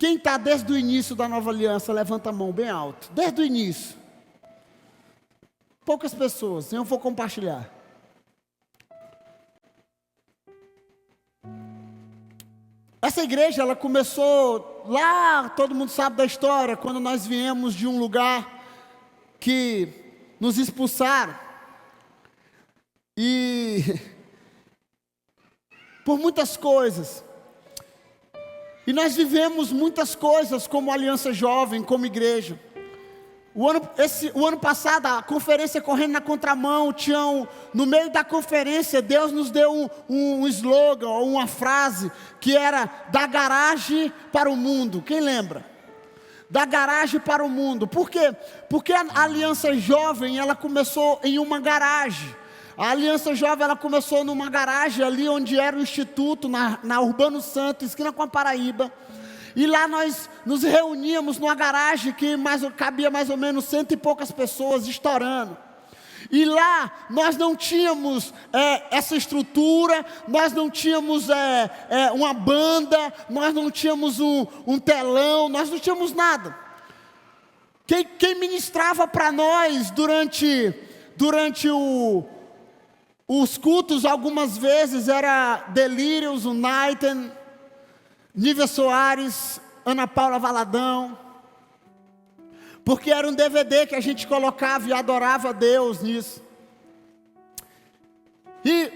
Quem está desde o início da nova aliança, levanta a mão bem alto. Desde o início. Poucas pessoas, eu vou compartilhar. Essa igreja, ela começou lá, todo mundo sabe da história, quando nós viemos de um lugar que nos expulsaram. E por muitas coisas. E nós vivemos muitas coisas como Aliança Jovem, como igreja. O ano passado, a conferência correndo na contramão, no meio da conferência, Deus nos deu um slogan, ou uma frase, que era, da garagem para o mundo. Quem lembra? Da garagem para o mundo. Por quê? Porque a Aliança Jovem, ela começou em uma garagem. A Aliança Jovem, ela começou numa garagem ali onde era o Instituto, na Urbano Santo, esquina com a Paraíba. E lá nós nos reuníamos numa garagem que cabia mais ou menos 100 e poucas pessoas, estourando. E lá nós não tínhamos essa estrutura, nós não tínhamos uma banda, nós não tínhamos um telão, nós não tínhamos nada. Quem ministrava para nós durante os cultos algumas vezes era Delírios, United, Nívia Soares, Ana Paula Valadão, porque era um DVD que a gente colocava e adorava a Deus nisso. E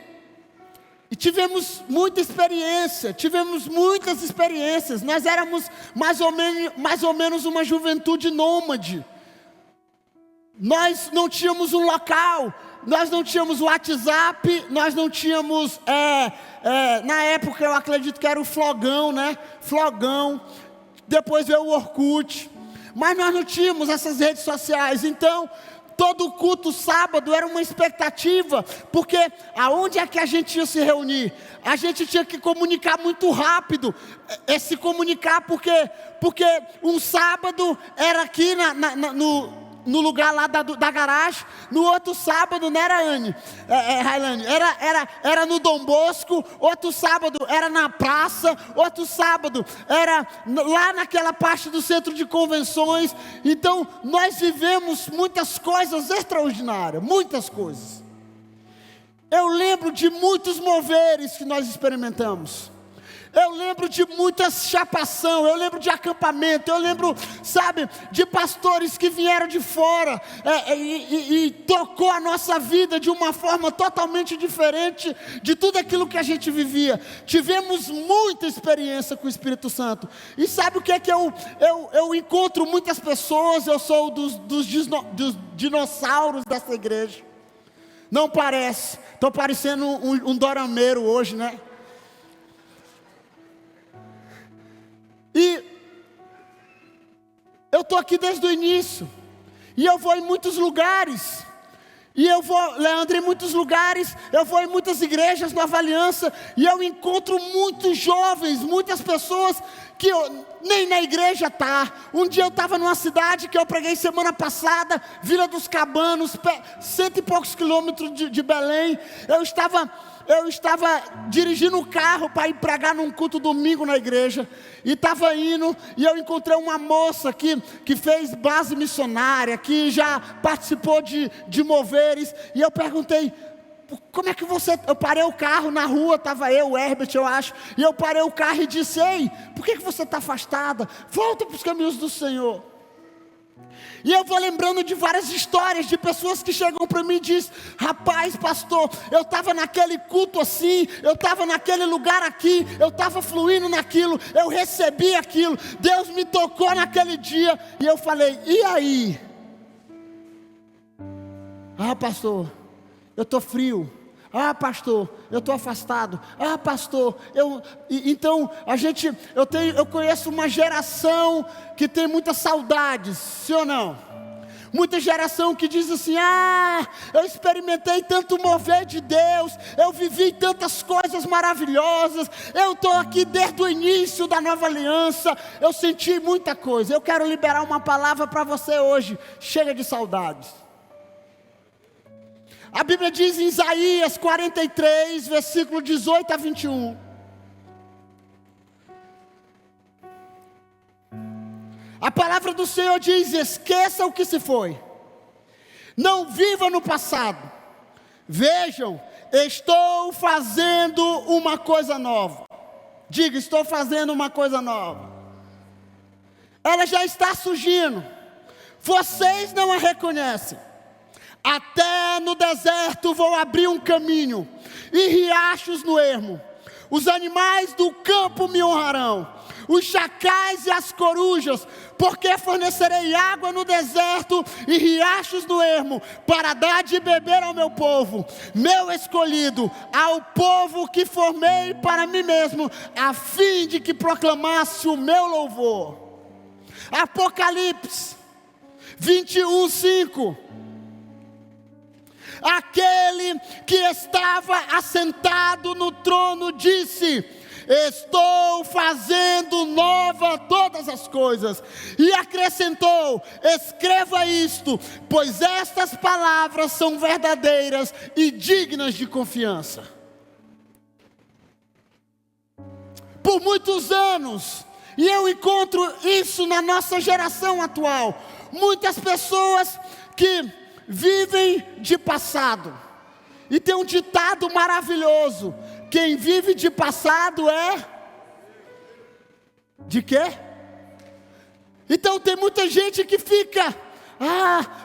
tivemos muitas experiências. Nós éramos mais ou menos uma juventude nômade. Nós não tínhamos um local, nós não tínhamos WhatsApp, nós não tínhamos, na época eu acredito que era o Flogão, né? Flogão, depois veio o Orkut, mas nós não tínhamos essas redes sociais. Então, todo culto sábado era uma expectativa, porque aonde é que a gente ia se reunir? A gente tinha que comunicar muito rápido, se comunicar, porque um sábado era aqui no lugar lá da garagem, no outro sábado, não era, Anne? Railane, era no Dom Bosco, outro sábado era na praça, outro sábado era lá naquela parte do centro de convenções. Então, nós vivemos muitas coisas extraordinárias, muitas coisas. Eu lembro de muitos moveres que nós experimentamos. Eu lembro de muita chapação, eu lembro de acampamento, eu lembro, sabe, de pastores que vieram de fora e tocou a nossa vida de uma forma totalmente diferente de tudo aquilo que a gente vivia. Tivemos muita experiência com o Espírito Santo. E sabe o que é que eu encontro muitas pessoas, eu sou dos dinossauros dessa igreja. Não parece, estou parecendo um dorameiro hoje, né? E eu estou aqui desde o início, e eu vou em muitos lugares, Leandro, em muitos lugares, eu vou em muitas igrejas, Nova Aliança, e eu encontro muitos jovens, muitas pessoas que nem na igreja tá. Um dia eu estava numa cidade que eu preguei semana passada, Vila dos Cabanos, 100 e poucos quilômetros de Belém. Eu estava dirigindo o carro para ir pregar num culto domingo na igreja, e estava indo, e eu encontrei uma moça que fez base missionária, que já participou de moveres, e eu perguntei, como é que você... Eu parei o carro na rua, estava eu, o Herbert, eu acho, e eu parei o carro e disse, ei, por que você está afastada? Volta para os caminhos do Senhor. E eu vou lembrando de várias histórias de pessoas que chegam para mim e dizem, rapaz, pastor, eu estava naquele culto assim, eu estava naquele lugar aqui, eu estava fluindo naquilo, eu recebi aquilo, Deus me tocou naquele dia. E eu falei, e aí? Ah, pastor, eu estou frio. Ah, pastor, eu estou afastado. Ah, pastor, então eu conheço uma geração que tem muitas saudades, sim ou não? Muita geração que diz assim, eu experimentei tanto mover de Deus, eu vivi tantas coisas maravilhosas, eu estou aqui desde o início da nova aliança, eu senti muita coisa. Eu quero liberar uma palavra para você hoje, chega de saudades. A Bíblia diz em Isaías 43, versículo 18 a 21. A palavra do Senhor diz: esqueça o que se foi, não viva no passado. Vejam, estou fazendo uma coisa nova. Diga: estou fazendo uma coisa nova. Ela já está surgindo, vocês não a reconhecem. Até no deserto vou abrir um caminho, e riachos no ermo. Os animais do campo me honrarão, os chacais e as corujas, porque fornecerei água no deserto e riachos no ermo, para dar de beber ao meu povo, meu escolhido, ao povo que formei para mim mesmo, a fim de que proclamasse o meu louvor. Apocalipse 21:5. Aquele que estava assentado no trono disse: estou fazendo nova todas as coisas. E acrescentou: escreva isto, pois estas palavras são verdadeiras e dignas de confiança. Por muitos anos, e eu encontro isso na nossa geração atual, muitas pessoas que vivem de passado. E tem um ditado maravilhoso: quem vive de passado é... de quê? Então tem muita gente que fica: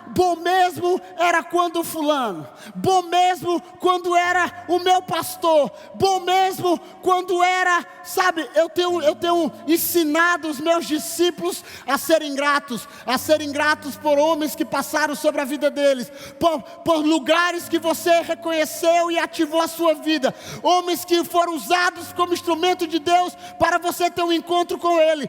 bom mesmo era quando fulano, bom mesmo quando era o meu pastor, bom mesmo quando era, sabe, eu tenho ensinado os meus discípulos a serem gratos por homens que passaram sobre a vida deles, por lugares que você reconheceu e ativou a sua vida, homens que foram usados como instrumento de Deus para você ter um encontro com Ele,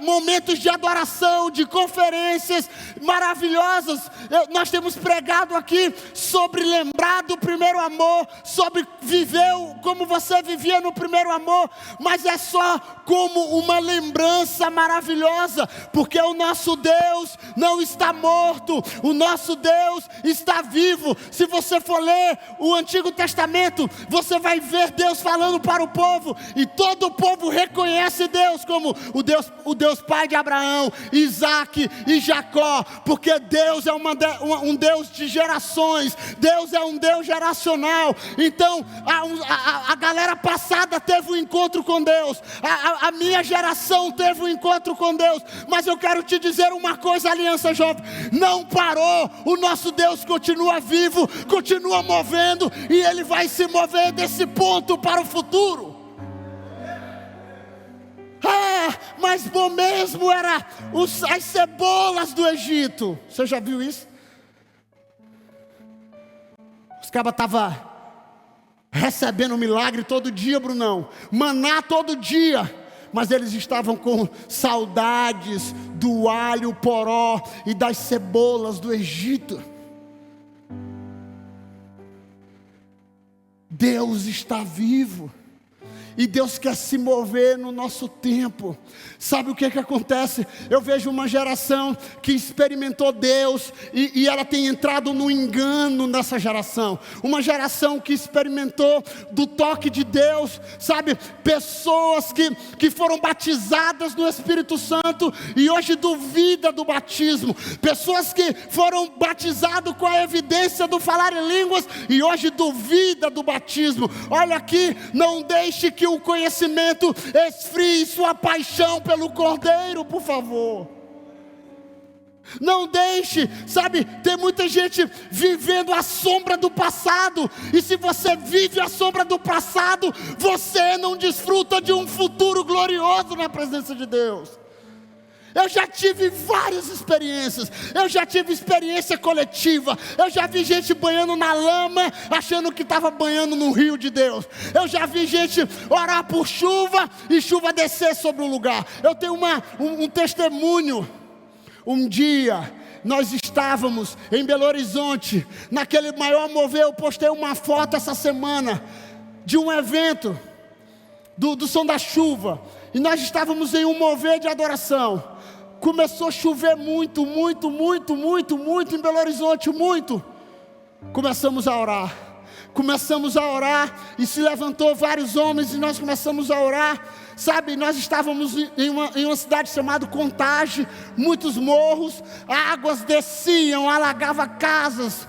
momentos de adoração, de conferências maravilhosas. Nós temos pregado aqui sobre lembrar do primeiro amor, sobre viver como você vivia no primeiro amor, mas é só como uma lembrança maravilhosa, porque o nosso Deus não está morto, o nosso Deus está vivo. Se você for ler o Antigo Testamento, você vai ver Deus falando para o povo, e todo o povo reconhece Deus como o Deus pai de Abraão, Isaac e Jacó, porque Deus é um Deus de gerações, Deus é um Deus geracional. Então a galera passada teve um encontro com Deus, a minha geração teve um encontro com Deus, mas eu quero te dizer uma coisa, Aliança Jovem, não parou, o nosso Deus continua vivo, continua movendo, e Ele vai se mover desse ponto para o futuro. Mas bom mesmo era as cebolas do Egito. Você já viu isso? Os cabas estavam recebendo milagre todo dia, Brunão, maná todo dia, mas eles estavam com saudades do alho poró e das cebolas do Egito. Deus está vivo, e Deus quer se mover no nosso tempo. Sabe o que acontece? Eu vejo uma geração que experimentou Deus, e ela tem entrado no engano nessa geração. Uma geração que experimentou do toque de Deus, sabe? Pessoas que foram batizadas no Espírito Santo e hoje duvida do batismo. Pessoas que foram batizadas com a evidência do falar em línguas e hoje duvida do batismo. Olha aqui, não deixe que o conhecimento esfrie sua paixão pelo Cordeiro, por favor. Não deixe, sabe, tem muita gente vivendo a sombra do passado, e se você vive a sombra do passado, você não desfruta de um futuro glorioso na presença de Deus. Eu já tive várias experiências, eu já tive experiência coletiva, eu já vi gente banhando na lama, achando que estava banhando no rio de Deus. Eu já vi gente orar por chuva, e chuva descer sobre o lugar. Eu tenho um testemunho. Um dia, nós estávamos em Belo Horizonte, naquele maior mover. Eu postei uma foto essa semana, de um evento, do som da chuva, e nós estávamos em um mover de adoração. Começou a chover muito em Belo Horizonte, muito. Começamos a orar, e se levantou vários homens, e nós começamos a orar, sabe, nós estávamos em uma cidade chamada Contagem, muitos morros, águas desciam, alagava casas.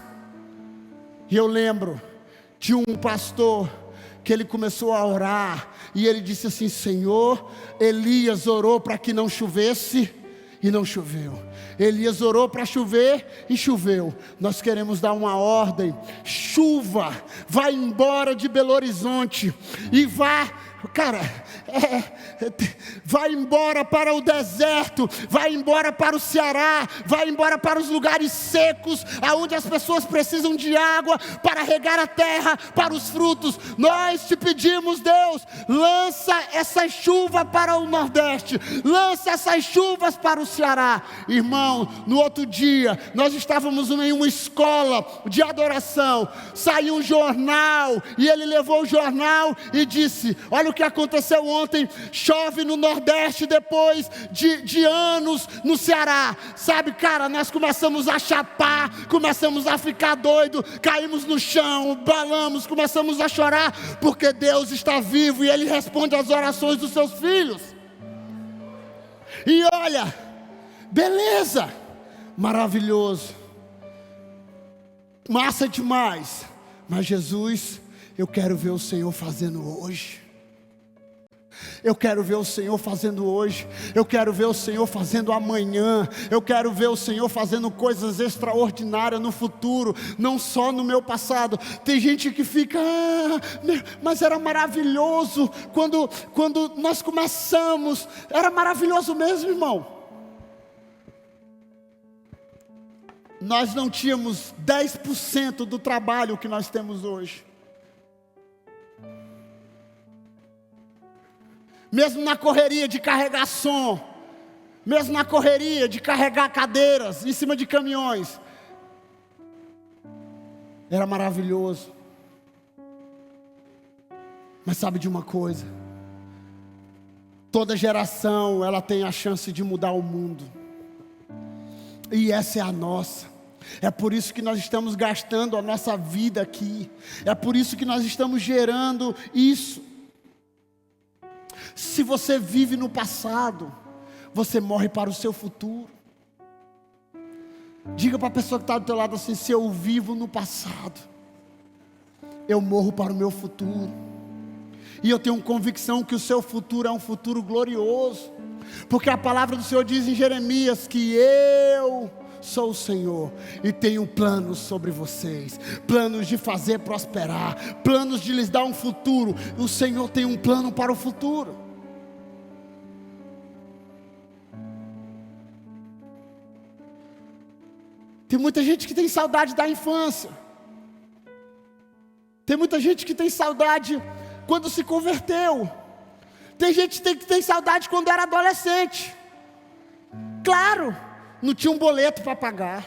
E eu lembro de um pastor que ele começou a orar, e ele disse assim: Senhor, Elias orou para que não chovesse, e não choveu. Elias orou para chover e choveu. Nós queremos dar uma ordem: chuva, vai embora de Belo Horizonte e vá, cara, vai embora para o deserto, vai embora para o Ceará, vai embora para os lugares secos, aonde as pessoas precisam de água para regar a terra, para os frutos. Nós te pedimos, Deus, lança essa chuva para o Nordeste, lança essas chuvas para o Ceará. Irmão, no outro dia, nós estávamos em uma escola de adoração, saiu um jornal, e ele levou o jornal e disse: olha o que aconteceu ontem, chove no Nordeste depois de anos no Ceará. Sabe, cara, nós começamos a chapar, começamos a ficar doido, caímos no chão, balamos, começamos a chorar, porque Deus está vivo e Ele responde às orações dos seus filhos. E olha, beleza, maravilhoso, massa demais, mas Jesus, eu quero ver o Senhor fazendo hoje. Eu quero ver o Senhor fazendo hoje, eu quero ver o Senhor fazendo amanhã, eu quero ver o Senhor fazendo coisas extraordinárias no futuro, não só no meu passado. Tem gente que fica, mas era maravilhoso, quando nós começamos, era maravilhoso mesmo, irmão. Nós não tínhamos 10% do trabalho que nós temos hoje. Mesmo na correria de carregar som, mesmo na correria de carregar cadeiras em cima de caminhões, era maravilhoso. Mas sabe de uma coisa? Toda geração, ela tem a chance de mudar o mundo, e essa é a nossa. É por isso que nós estamos gastando a nossa vida aqui, é por isso que nós estamos gerando isso. Se você vive no passado, você morre para o seu futuro. Diga para a pessoa que está do teu lado assim: se eu vivo no passado, eu morro para o meu futuro. E eu tenho convicção que o seu futuro é um futuro glorioso, porque a palavra do Senhor diz em Jeremias que eu sou o Senhor e tenho planos sobre vocês, planos de fazer prosperar, planos de lhes dar um futuro. O Senhor tem um plano para o futuro. Tem muita gente que tem saudade da infância. Tem muita gente que tem saudade quando se converteu. Tem gente que tem saudade quando era adolescente. Claro, não tinha um boleto para pagar,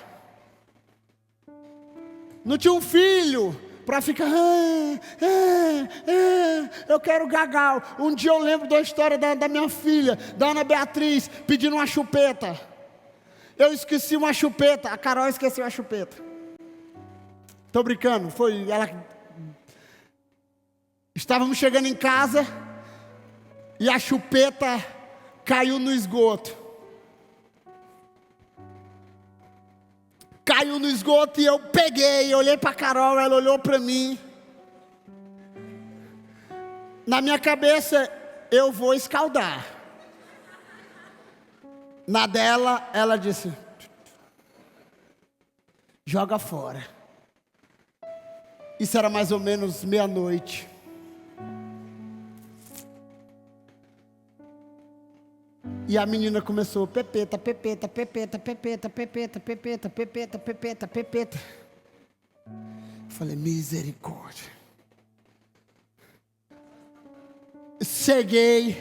não tinha um filho para ficar, eu quero gagal. Um dia eu lembro da história da minha filha, da Ana Beatriz, pedindo uma chupeta. Eu esqueci uma chupeta, a Carol esqueceu a chupeta. Estou brincando, foi ela. Estávamos chegando em casa e a chupeta caiu no esgoto. Caiu no esgoto e eu peguei, olhei para a Carol, ela olhou para mim. Na minha cabeça, eu vou escaldar. Na dela, ela disse: joga fora. Isso era mais ou menos meia-noite. E a menina começou: pepeta, pepeta, pepeta, pepeta, pepeta, pepeta, pepeta, pepeta, pepeta. Eu falei: misericórdia. Cheguei,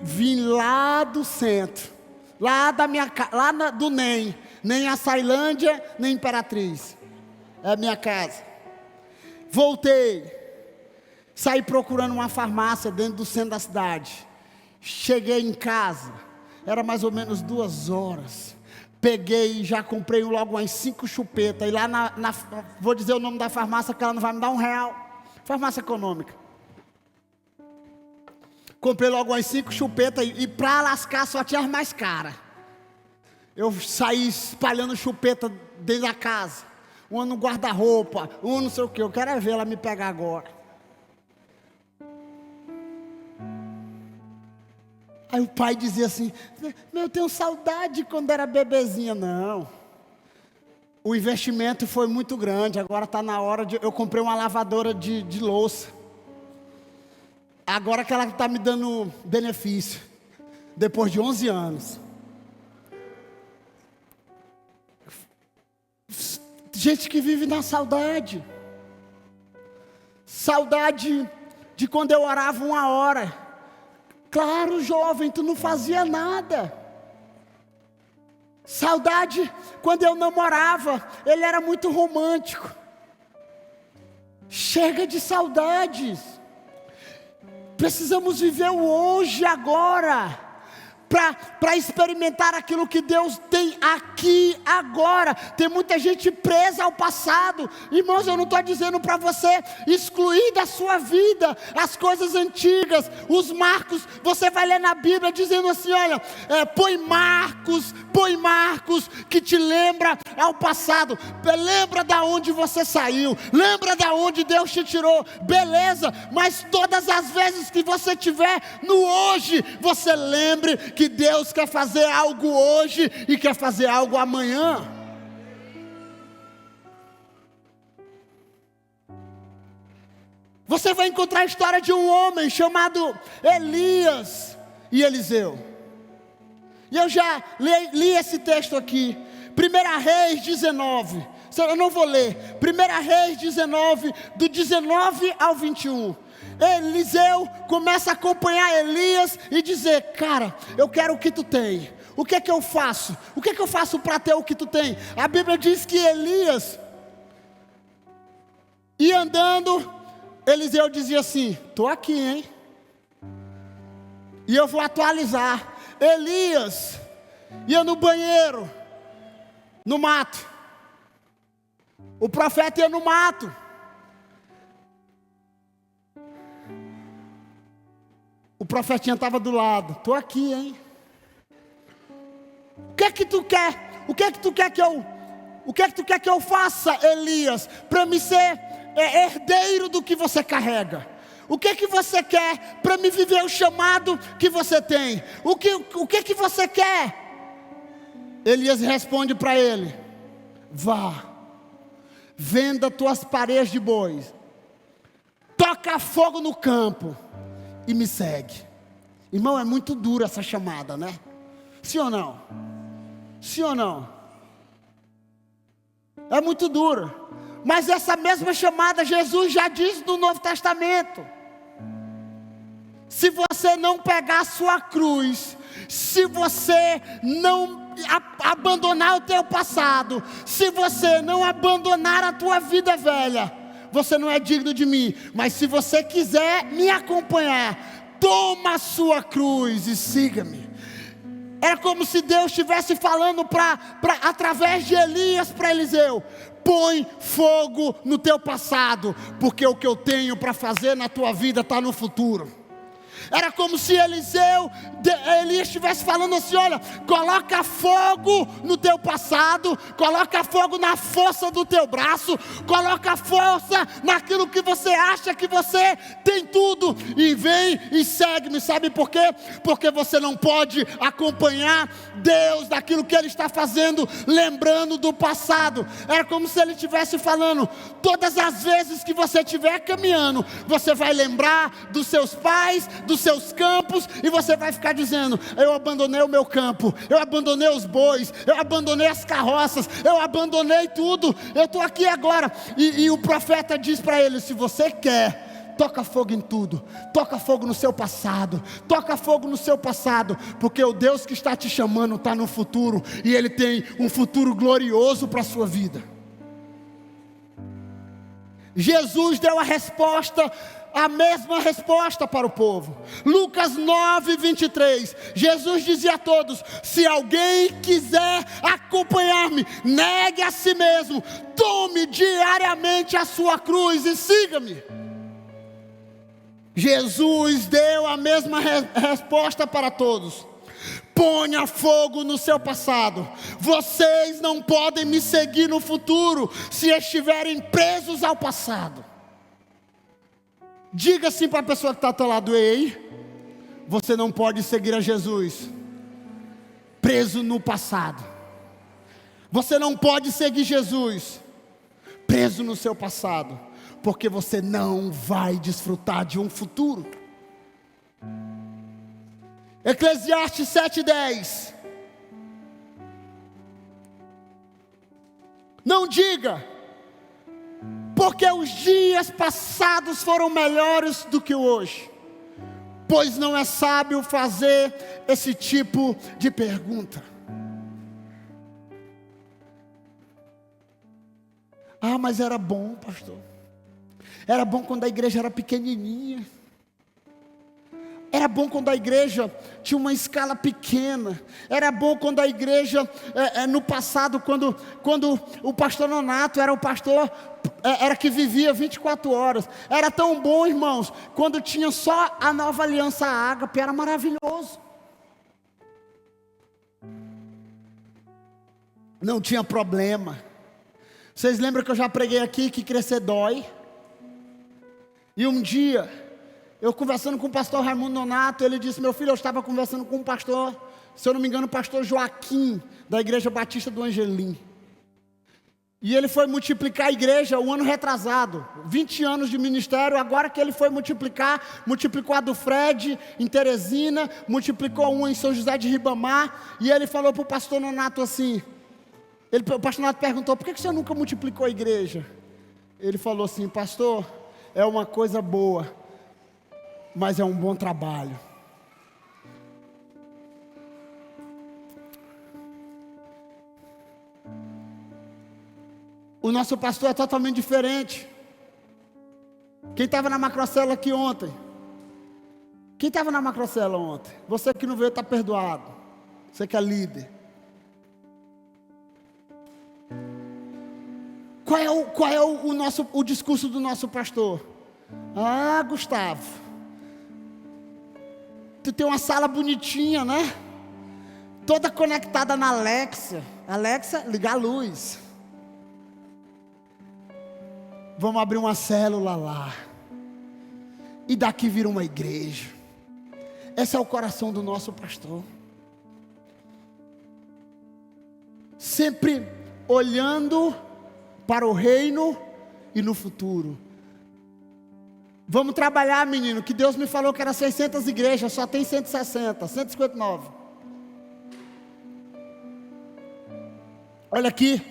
vim lá do centro, lá da minha casa, lá do nem a Sailândia, nem Imperatriz. É a minha casa. Voltei, saí procurando uma farmácia dentro do centro da cidade. Cheguei em casa, era mais ou menos 2 horas. Peguei e já comprei logo umas 5 chupetas. E lá vou dizer o nome da farmácia, que ela não vai me dar R$1. Farmácia econômica. Comprei logo umas 5 chupetas e para lascar só tinha as mais caras. Eu saí espalhando chupeta dentro da casa. Uma no guarda-roupa, uma não sei o que. Eu quero é ver ela me pegar agora. Aí o pai dizia assim: eu tenho saudade quando era bebezinha. Não. O investimento foi muito grande. Agora está na hora de... Eu comprei uma lavadora de louça. Agora que ela está me dando benefício. Depois de 11 anos. Gente que vive na saudade. Saudade de quando eu orava 1 hora. Claro, jovem, tu não fazia nada. Saudade quando eu namorava, ele era muito romântico. Chega de saudades. Precisamos viver o hoje, agora, para experimentar aquilo que Deus tem aqui, agora. Tem muita gente presa ao passado. Irmãos, eu não estou dizendo para você excluir da sua vida as coisas antigas, os marcos. Você vai ler na Bíblia dizendo assim, olha, põe marcos que te lembra ao passado. Lembra da onde você saiu, lembra da onde Deus te tirou, beleza, mas todas as vezes que você estiver no hoje, você lembre que Deus quer fazer algo hoje e quer fazer algo amanhã. Você vai encontrar a história de um homem chamado Elias e Eliseu. E eu já li esse texto aqui, 1 Reis 19, eu não vou ler, 1 Reis 19, do 19 ao 21. Eliseu começa a acompanhar Elias e dizer: cara, eu quero o que tu tem. O que é que eu faço? O que é que eu faço para ter o que tu tem? A Bíblia diz que Elias ia andando, Eliseu dizia assim: estou aqui, hein? E eu vou atualizar. Elias ia no banheiro, no mato. O profeta ia no mato. O profetinha estava do lado. Estou aqui, hein? O que é que tu quer? O que é que tu quer que eu faça, Elias, para me ser herdeiro do que você carrega? O que é que você quer para me viver o chamado que você tem? O que é que você quer? Elias responde para ele: vá, venda tuas parelhas de bois, toca fogo no campo e me segue. Irmão, é muito dura essa chamada, né? Sim ou não? Sim ou não? É muito dura. Mas essa mesma chamada Jesus já diz no Novo Testamento. Se você não pegar a sua cruz, se você não abandonar o teu passado, se você não abandonar a tua vida velha, você não é digno de mim. Mas se você quiser me acompanhar, toma a sua cruz e siga-me. Era como se Deus estivesse falando através de Elias para Eliseu: põe fogo no teu passado, porque o que eu tenho para fazer na tua vida está no futuro. Era como se Elias estivesse falando assim: olha, coloca fogo no teu passado, coloca fogo na força do teu braço, coloca força naquilo que você acha que você tem tudo, e vem e segue-me. Sabe por quê? Porque você não pode acompanhar Deus daquilo que Ele está fazendo, lembrando do passado. Era como se Ele estivesse falando: todas as vezes que você estiver caminhando, você vai lembrar dos seus pais, dos seus campos, e você vai ficar dizendo: eu abandonei o meu campo, eu abandonei os bois, eu abandonei as carroças, eu abandonei tudo, eu estou aqui agora. E o profeta diz para ele: se você quer, toca fogo em tudo, toca fogo no seu passado, toca fogo no seu passado, porque o Deus que está te chamando está no futuro, e Ele tem um futuro glorioso para a sua vida. Jesus deu a mesma resposta para o povo. Lucas 9, 23, Jesus dizia a todos: se alguém quiser acompanhar-me, negue a si mesmo, tome diariamente a sua cruz e siga-me. Jesus deu a mesma resposta para todos: ponha fogo no seu passado. Vocês não podem me seguir no futuro se estiverem presos ao passado. Diga assim para a pessoa que está ao teu lado: ei, você não pode seguir a Jesus preso no passado. Você não pode seguir Jesus preso no seu passado, porque você não vai desfrutar de um futuro. Eclesiastes 7:10. Não diga, porque os dias passados foram melhores do que hoje, pois não é sábio fazer esse tipo de pergunta. Ah, mas era bom, pastor. Era bom quando a igreja era pequenininha. Era bom quando a igreja tinha uma escala pequena. Era bom quando a igreja, no passado, quando o pastor Nonato era o pastor, era que vivia 24 horas. Era tão bom, irmãos, quando tinha só a nova aliança ágape, era maravilhoso. Não tinha problema. Vocês lembram que eu já preguei aqui que crescer dói? E um dia, eu conversando com o pastor Raimundo Nonato, ele disse: meu filho, eu estava conversando com um pastor, se eu não me engano, o pastor Joaquim, da Igreja Batista do Angelim. E ele foi multiplicar a igreja o ano retrasado, 20 anos de ministério. Agora que ele foi multiplicar, multiplicou a do Fred em Teresina, multiplicou uma em São José de Ribamar. E ele falou para o pastor Nonato assim, o pastor Nonato perguntou: por que você nunca multiplicou a igreja? Ele falou assim: pastor, é uma coisa boa, mas é um bom trabalho. O nosso pastor é totalmente diferente. Quem estava na macrocela aqui ontem? Quem estava na macrocela ontem? Você que não veio está perdoado. Você que é líder. Qual é o discurso do nosso pastor? Ah, Gustavo, tu tem uma sala bonitinha, né? Toda conectada na Alexa. Alexa, ligar a luz. Vamos abrir uma célula lá. E daqui vira uma igreja. Esse é o coração do nosso pastor. Sempre olhando para o reino e no futuro. Vamos trabalhar, menino, que Deus me falou que era 600 igrejas, só tem 160, 159. Olha aqui.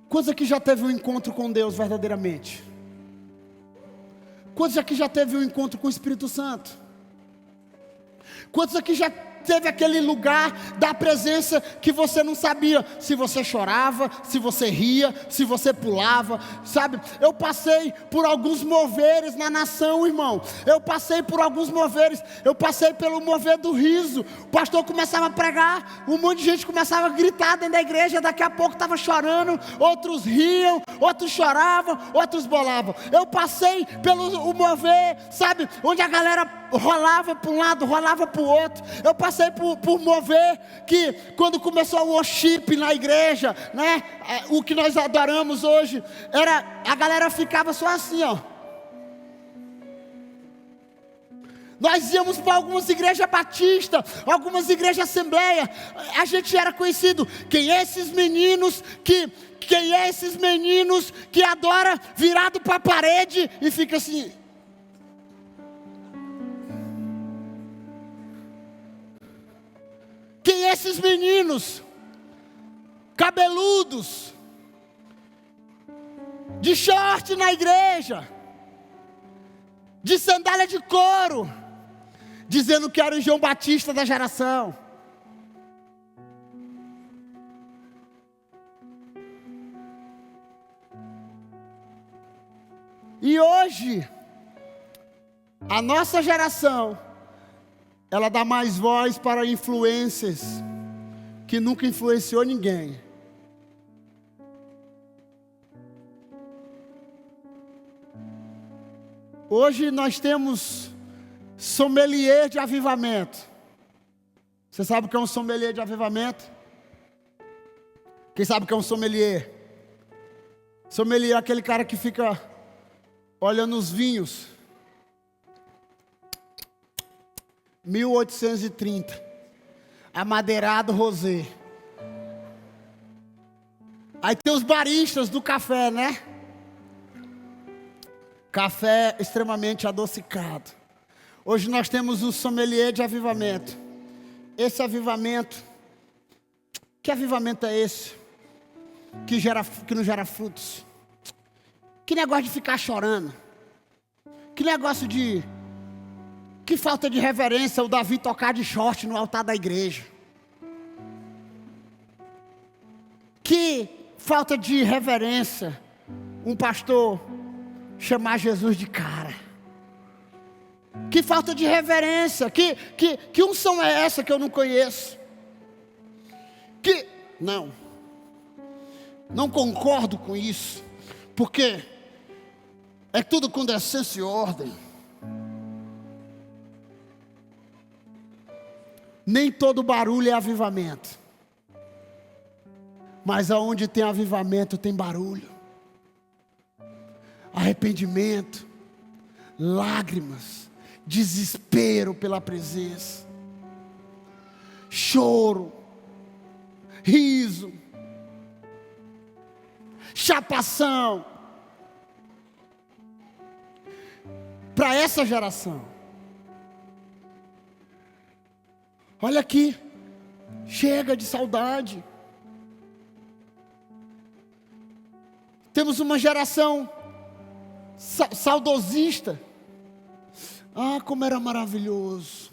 Quantos aqui já teve um encontro com Deus verdadeiramente? Quantos aqui já teve um encontro com o Espírito Santo? Quantos aqui já teve aquele lugar da presença que você não sabia se você chorava, se você ria, se você pulava, sabe? Eu passei por alguns moveres na nação, irmão. Eu passei por alguns moveres. Eu passei pelo mover do riso. O pastor começava a pregar, um monte de gente começava a gritar dentro da igreja. Daqui a pouco estava chorando, outros riam, outros choravam, outros bolavam. Eu passei pelo mover, sabe? Onde a galera rolava para um lado, rolava para o outro. Eu passei por mover que quando começou o worship na igreja, né? O que nós adoramos hoje, a galera ficava só assim, ó. Nós íamos para algumas igrejas batistas, algumas igrejas assembleia. A gente era conhecido. Quem é esses meninos que adora virado para a parede e fica assim? Quem é esses meninos cabeludos, de short na igreja, de sandália de couro, dizendo que era o João Batista da geração? E hoje, a nossa geração, ela dá mais voz para influências que nunca influenciou ninguém. Hoje nós temos sommelier de avivamento. Você sabe o que é um sommelier de avivamento? Quem sabe o que é um sommelier? Sommelier é aquele cara que fica olhando os vinhos. 1830. Amadeirado rosé. Aí tem os baristas do café, né? Café extremamente adocicado. Hoje nós temos o sommelier de avivamento. Esse avivamento, que avivamento é esse? Que não gera frutos. Que negócio de ficar chorando. Que negócio de... Que falta de reverência o Davi tocar de short no altar da igreja. Que falta de reverência um pastor chamar Jesus de cara. Que falta de reverência. Que unção é essa que eu não conheço? Não concordo com isso. Porque é tudo com decência e ordem. Nem todo barulho é avivamento. Mas aonde tem avivamento tem barulho. Arrependimento, lágrimas, desespero pela presença, choro, riso, chapação. Para essa geração. Olha aqui, chega de saudade. Temos uma geração saudosista. Ah, como era maravilhoso.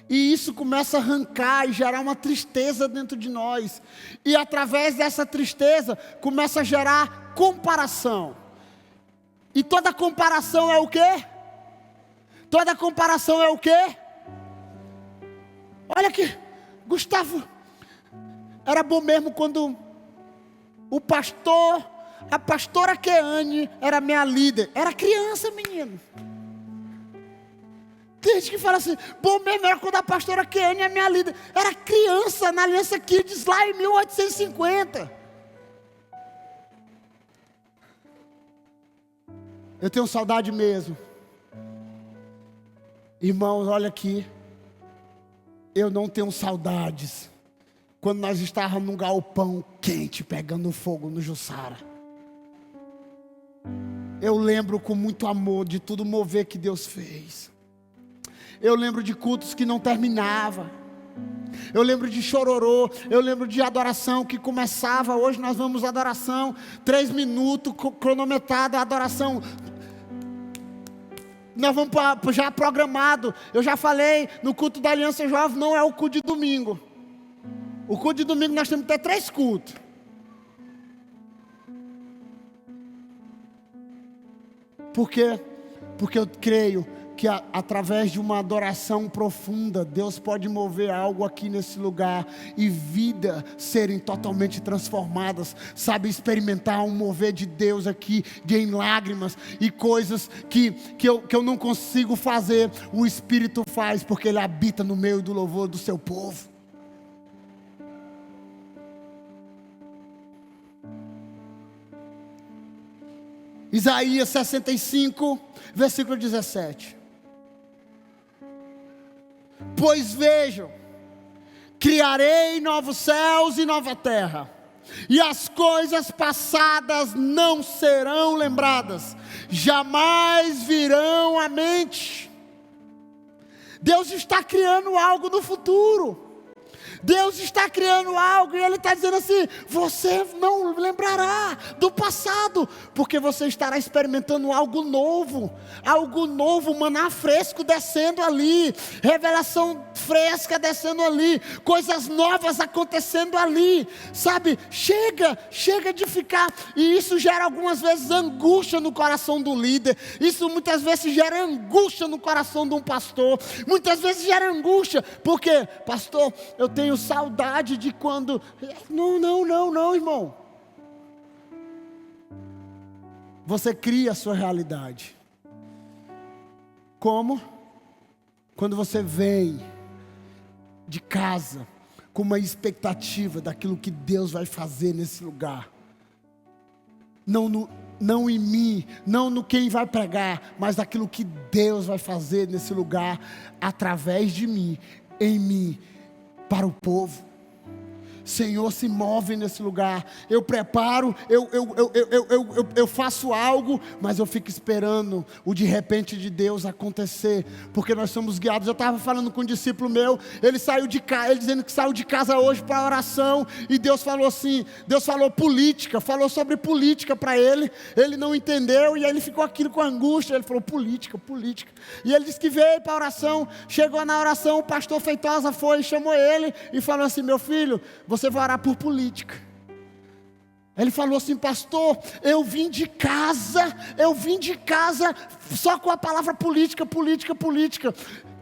E isso começa a arrancar e gerar uma tristeza dentro de nós. E através dessa tristeza começa a gerar comparação. E toda comparação é o quê? Toda comparação é o quê? Olha aqui, Gustavo, era bom mesmo quando a pastora Keane era minha líder. Era criança, menino. Tem gente que fala assim, bom mesmo era quando a pastora Keane é minha líder. Era criança na Aliança Kids lá em 1850. Eu tenho saudade mesmo. Irmãos, olha aqui. Eu não tenho saudades quando nós estávamos num galpão quente, pegando fogo no Jussara. Eu lembro com muito amor de tudo mover que Deus fez. Eu lembro de cultos que não terminava. Eu lembro de chororô. Eu lembro de adoração que começava. Hoje nós vamos à adoração, 3 minutos, cronometrada a adoração. Nós vamos já programado. Eu já falei, no culto da Aliança Jovem não é o culto de domingo. O culto de domingo nós temos que ter 3 cultos. Por quê? Porque eu creio que através de uma adoração profunda, Deus pode mover algo aqui nesse lugar e vidas serem totalmente transformadas, sabe, experimentar um mover de Deus aqui, em lágrimas e coisas que eu não consigo fazer, o Espírito faz, porque Ele habita no meio do louvor do seu povo. Isaías 65, versículo 17. Pois vejam, criarei novos céus e nova terra, e as coisas passadas não serão lembradas, jamais virão à mente. Deus está criando algo no futuro. Deus está criando algo e Ele está dizendo assim, você não lembrará do passado, porque você estará experimentando algo novo, maná fresco descendo ali, revelação fresca descendo ali, coisas novas acontecendo ali, sabe, chega de ficar, e isso gera algumas vezes angústia no coração do líder, isso muitas vezes gera angústia no coração de um pastor, muitas vezes gera angústia, porque, pastor, eu tenho saudade de quando, não, irmão, você cria a sua realidade. como? Quando você vem de casa com uma expectativa daquilo que Deus vai fazer nesse lugar. Não em mim, não no quem vai pregar, mas daquilo que Deus vai fazer nesse lugar, através de mim, em mim, para o povo. Senhor, se move nesse lugar. Eu preparo, eu faço algo, mas eu fico esperando o de repente de Deus acontecer, porque nós somos guiados. Eu estava falando com um discípulo meu, ele saiu de casa, ele dizendo que saiu de casa hoje para oração, e Deus falou assim, Deus falou política, falou sobre política para ele não entendeu, e aí ele ficou aquilo com angústia, ele falou política, e ele disse que veio para a oração, chegou na oração, o pastor Feitosa foi, chamou ele, e falou assim, meu filho, você vai orar por política. Ele falou assim, pastor, eu vim de casa só com a palavra política.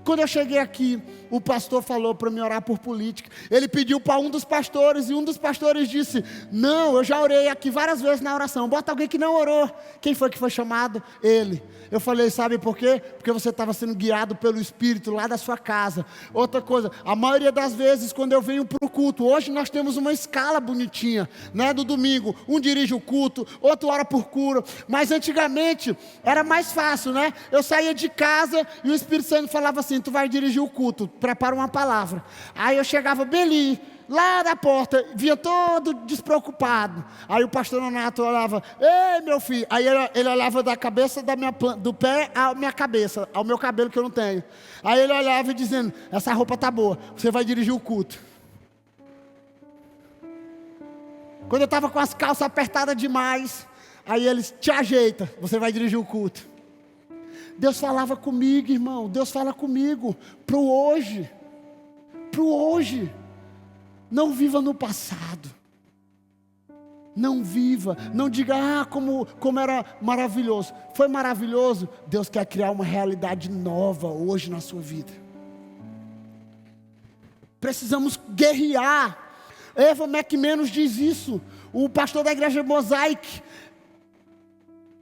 Quando eu cheguei aqui, o pastor falou para me orar por política. Ele pediu para um dos pastores, e um dos pastores disse, não, eu já orei aqui várias vezes na oração, bota alguém que não orou. Quem foi que foi chamado? Ele. Eu falei, sabe por quê? Porque você estava sendo guiado pelo Espírito lá da sua casa. Outra coisa, a maioria das vezes quando eu venho para o culto, hoje nós temos uma escala bonitinha, né, do domingo, um dirige o culto, outro ora por cura, mas antigamente era mais fácil, né? Eu saía de casa e o Espírito Santo falava assim, tu vai dirigir o culto, prepara uma palavra. Aí eu chegava bem ali, lá da porta, via todo despreocupado. Aí o pastor Nonato olhava, ei meu filho, aí ele olhava da cabeça do pé à minha cabeça, ao meu cabelo que eu não tenho. Aí ele olhava e dizendo, essa roupa tá boa, você vai dirigir o culto. Quando eu estava com as calças apertadas demais, aí eles, te ajeita, você vai dirigir o culto. Deus falava comigo, irmão, Deus fala comigo, pro hoje. Não viva no passado. Não viva, não diga, como era maravilhoso. Foi maravilhoso, Deus quer criar uma realidade nova hoje na sua vida. Precisamos guerrear. Eva McManus diz isso. O pastor da igreja Mosaic,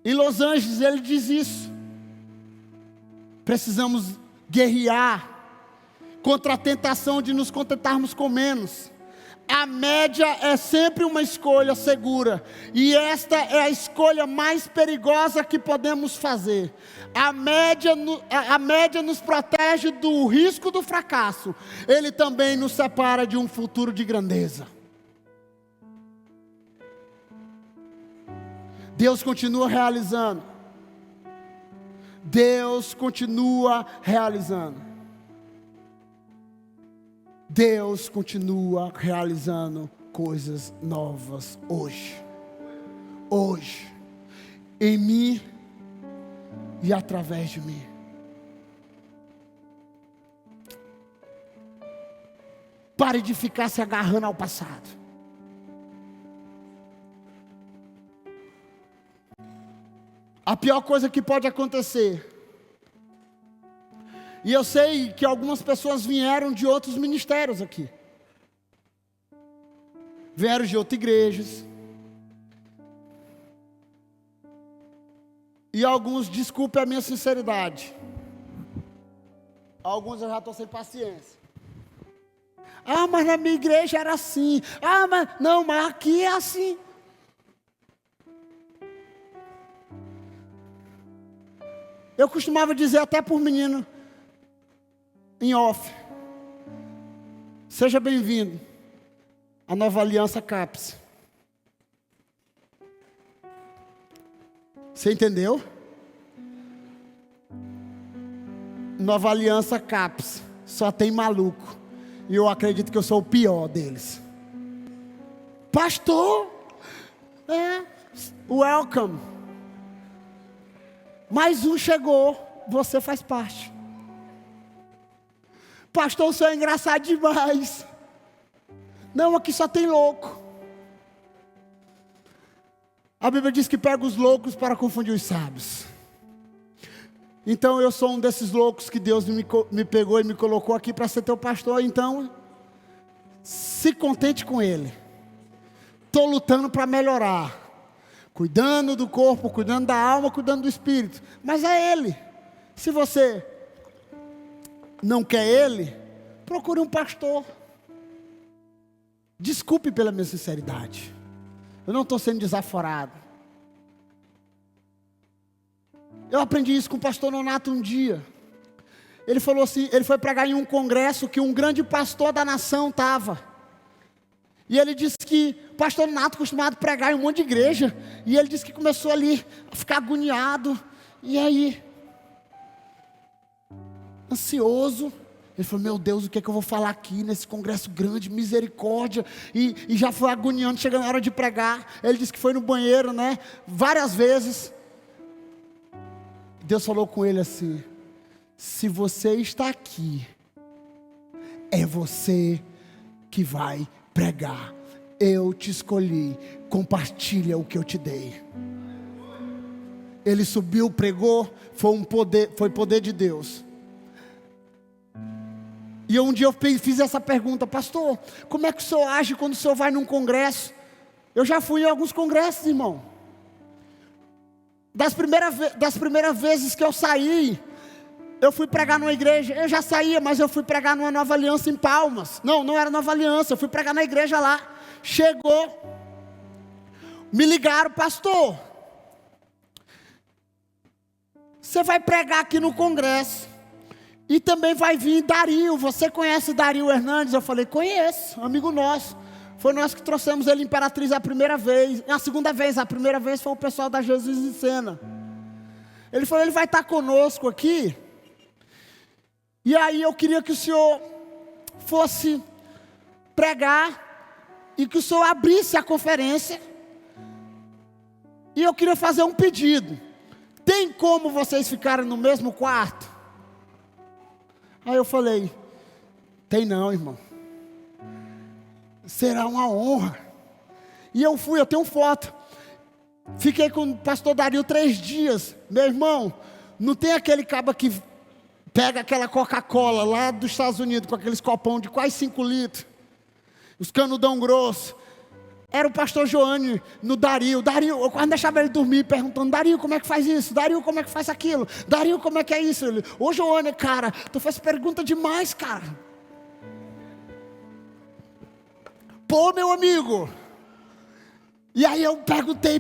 em Los Angeles, ele diz isso. Precisamos guerrear contra a tentação de nos contentarmos com menos. A média é sempre uma escolha segura, e esta é a escolha mais perigosa que podemos fazer. A média nos protege do risco do fracasso, ele também nos separa de um futuro de grandeza. Deus continua realizando. Deus continua realizando. Deus continua realizando coisas novas hoje. Hoje. Em mim e através de mim. Pare de ficar se agarrando ao passado. A pior coisa que pode acontecer. E eu sei que algumas pessoas vieram de outros ministérios aqui. Vieram de outras igrejas. E alguns, desculpe a minha sinceridade. Alguns eu já estou sem paciência. Mas na minha igreja era assim. Mas aqui é assim. Eu costumava dizer até por menino, em off, seja bem-vindo à Nova Aliança CAPS. Você entendeu? Nova Aliança CAPS, só tem maluco, e eu acredito que eu sou o pior deles. Pastor, welcome. Mais um chegou, você faz parte. Pastor, o senhor é engraçado demais. Não, aqui só tem louco. A Bíblia diz que pega os loucos para confundir os sábios. Então eu sou um desses loucos que Deus me pegou e me colocou aqui para ser teu pastor. Então, se contente com ele. Estou lutando para melhorar. Cuidando do corpo, cuidando da alma, cuidando do espírito. Mas é ele. Se você não quer ele, procure um pastor. Desculpe pela minha sinceridade. Eu não estou sendo desaforado. Eu aprendi isso com o pastor Nonato um dia. Ele falou assim, ele foi pregar em um congresso que um grande pastor da nação estava. E ele disse que o pastor Nonato costumado pregar em um monte de igreja. E ele disse que começou ali a ficar agoniado. E aí, ansioso. Ele falou, meu Deus, o que é que eu vou falar aqui nesse congresso grande, misericórdia. E já foi agoniando, chegando na hora de pregar. Ele disse que foi no banheiro, né, várias vezes. Deus falou com ele assim, se você está aqui, é você que vai pregar. Eu te escolhi, compartilha o que eu te dei. Ele subiu, pregou, foi poder de Deus. E um dia eu fiz essa pergunta, pastor, como é que o senhor age quando o senhor vai num congresso? Eu já fui em alguns congressos, irmão. Das primeiras vezes que eu saí, eu fui pregar numa igreja. Eu já saía, mas eu fui pregar numa Nova Aliança em Palmas. Não era Nova Aliança, eu fui pregar na igreja lá. Chegou, me ligaram, pastor, você vai pregar aqui no congresso. E também vai vir Dario. Você conhece Dario Hernandes? Eu falei, conheço, amigo nosso. Foi nós que trouxemos ele em Imperatriz a primeira vez. A segunda vez, a primeira vez foi o pessoal da Jesus em Cena. Ele falou, ele vai estar conosco aqui. E aí eu queria que o senhor fosse pregar e que o senhor abrisse a conferência. E eu queria fazer um pedido. Tem como vocês ficarem no mesmo quarto? Aí eu falei, tem não, irmão. Será uma honra. E eu fui, eu tenho foto. Fiquei com o pastor Dario 3 dias. Meu irmão, não tem aquele caba que pega aquela Coca-Cola lá dos Estados Unidos, com aqueles copão de quase 5 litros. Os canudão grosso. Era o pastor Joane no Dario. Eu quase deixava ele dormir perguntando, Dario, como é que faz isso? Dario, como é que faz aquilo? Dario, como é que é isso? Ele, ô Joane, cara, tu faz pergunta demais, cara. Pô, meu amigo. E aí eu perguntei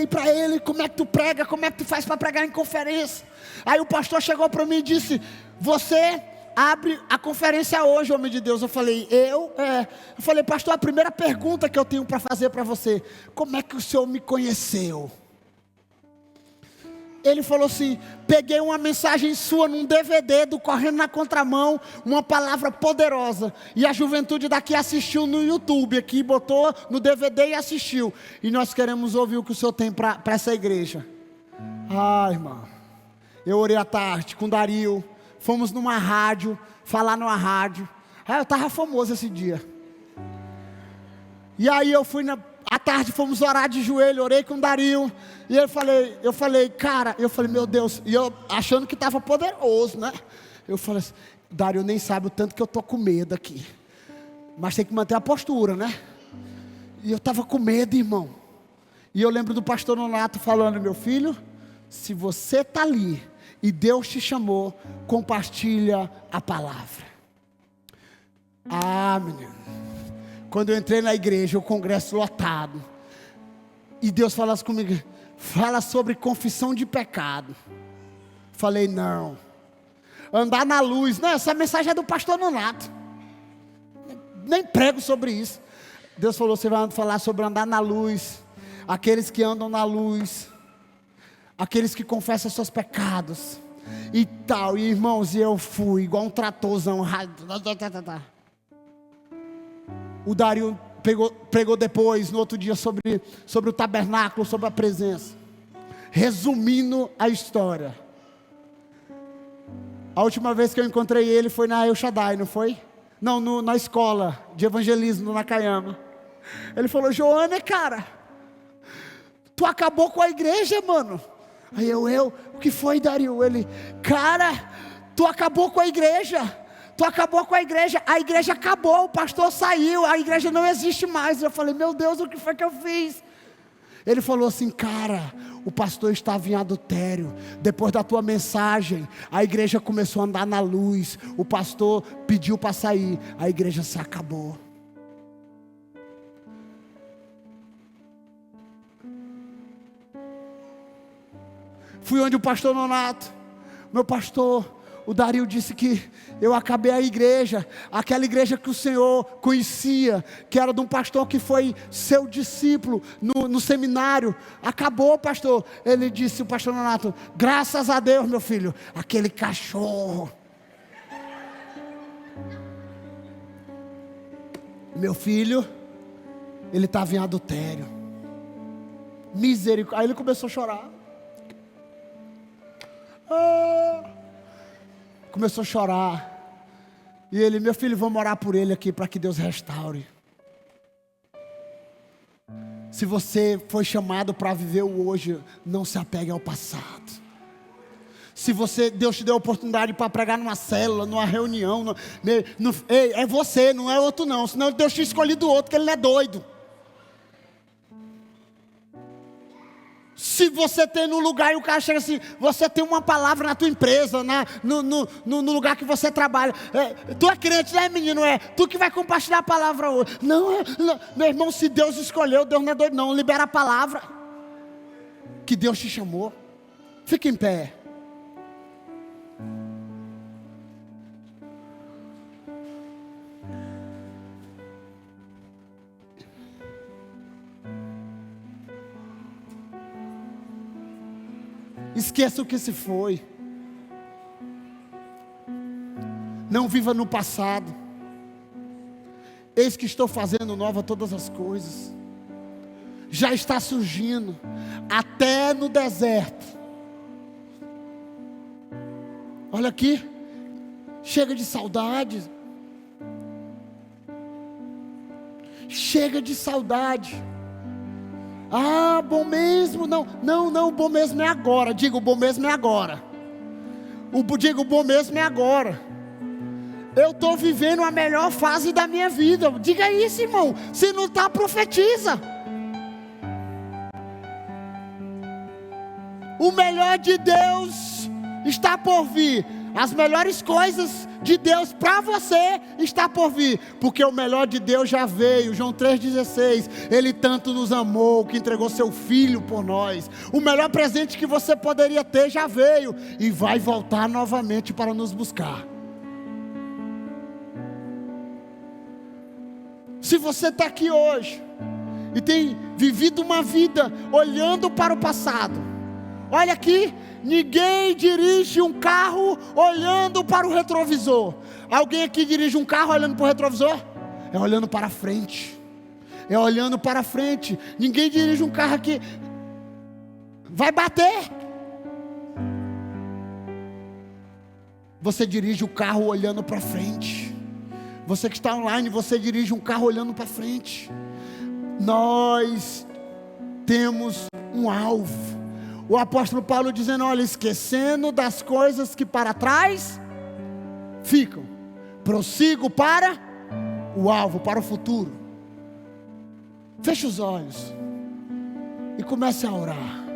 para ele, como é que tu prega, como é que tu faz para pregar em conferência? Aí o pastor chegou para mim e disse, você abre a conferência hoje, homem de Deus. Eu falei, eu falei, pastor, a primeira pergunta que eu tenho para fazer para você, como é que o senhor me conheceu? Ele falou assim, peguei uma mensagem sua num DVD do Correndo na Contramão, uma palavra poderosa, e a juventude daqui assistiu no YouTube, aqui botou no DVD e assistiu, e nós queremos ouvir o que o senhor tem para essa igreja. Irmão, eu orei à tarde com Dario, fomos numa rádio, falar numa rádio. Eu estava famoso esse dia. E aí eu fui à tarde, fomos orar de joelho, orei com o Dario. E eu falei, cara, meu Deus. E eu achando que estava poderoso, né? Eu falei assim, Dario nem sabe o tanto que eu estou com medo aqui. Mas tem que manter a postura, né? E eu estava com medo, irmão. E eu lembro do pastor Nonato falando, meu filho, se você está ali e Deus te chamou, compartilha a palavra. Menino. Quando eu entrei na igreja, o congresso lotado, e Deus falasse comigo, fala sobre confissão de pecado. Falei, não. Andar na luz. Não, essa mensagem é do pastor Nonato. Nem prego sobre isso. Deus falou, você vai falar sobre andar na luz. Aqueles que andam na luz. Aqueles que confessam seus pecados. E tal, e irmãos, e eu fui igual um tratorzão. O Dario pregou depois, no outro dia, sobre o tabernáculo, sobre a presença. Resumindo a história. A última vez que eu encontrei ele foi na El Shaddai, não foi? Não, na escola de evangelismo, no Nakayama. Ele falou, Joana, cara, tu acabou com a igreja, mano. Aí o que foi, Dario? Ele, cara, tu acabou com a igreja. Tu acabou com a igreja acabou, o pastor saiu, a igreja não existe mais. Eu falei, meu Deus, o que foi que eu fiz? Ele falou assim: cara, o pastor estava em adultério. Depois da tua mensagem, a igreja começou a andar na luz. O pastor pediu para sair, a igreja se acabou. Fui onde o pastor Nonato, meu pastor, o Dario disse que eu acabei a igreja, aquela igreja que o Senhor conhecia, que era de um pastor que foi seu discípulo no seminário. Acabou, pastor. Ele disse, o pastor Nonato: graças a Deus, meu filho, aquele cachorro. Meu filho, ele estava em adultério. Misericórdia. Aí ele começou a chorar. Começou a chorar. E ele: meu filho, vamos orar por ele aqui, para que Deus restaure. Se você foi chamado para viver o hoje, não se apegue ao passado. Se Deus te deu a oportunidade para pregar numa célula, numa reunião, é você, não é outro não. Senão Deus tinha escolhido outro, que ele é doido. Se você tem no lugar e o cara chega assim, você tem uma palavra na tua empresa, no lugar que você trabalha. Tu é crente, né, menino? Tu que vai compartilhar a palavra hoje. Não, meu irmão, se Deus escolheu, Deus não é doido não. Libera a palavra que Deus te chamou. Fica em pé. Esqueça o que se foi. Não viva no passado. Eis que estou fazendo nova todas as coisas. Já está surgindo, até no deserto. Olha aqui. Chega de saudade. Chega de saudade. Ah, bom mesmo, não, bom mesmo é agora. Diga, o bom mesmo é agora. Diga, o bom mesmo é agora. Eu estou vivendo a melhor fase da minha vida. Diga isso, irmão. Se não está, profetiza. O melhor de Deus está por vir. As melhores coisas de Deus para você está por vir, porque o melhor de Deus já veio. João 3,16, Ele tanto nos amou que entregou seu Filho por nós. O melhor presente que você poderia ter já veio e vai voltar novamente para nos buscar. Se você está aqui hoje e tem vivido uma vida olhando para o passado, olha aqui. Ninguém dirige um carro olhando para o retrovisor. Alguém aqui dirige um carro olhando para o retrovisor? É olhando para frente. É olhando para frente. Ninguém dirige um carro aqui. Vai bater. Você dirige o carro olhando para frente. Você que está online, você dirige um carro olhando para frente. Nós temos um alvo. O apóstolo Paulo dizendo: olha, esquecendo das coisas que para trás ficam, prossigo para o alvo, para o futuro. Feche os olhos e comece a orar.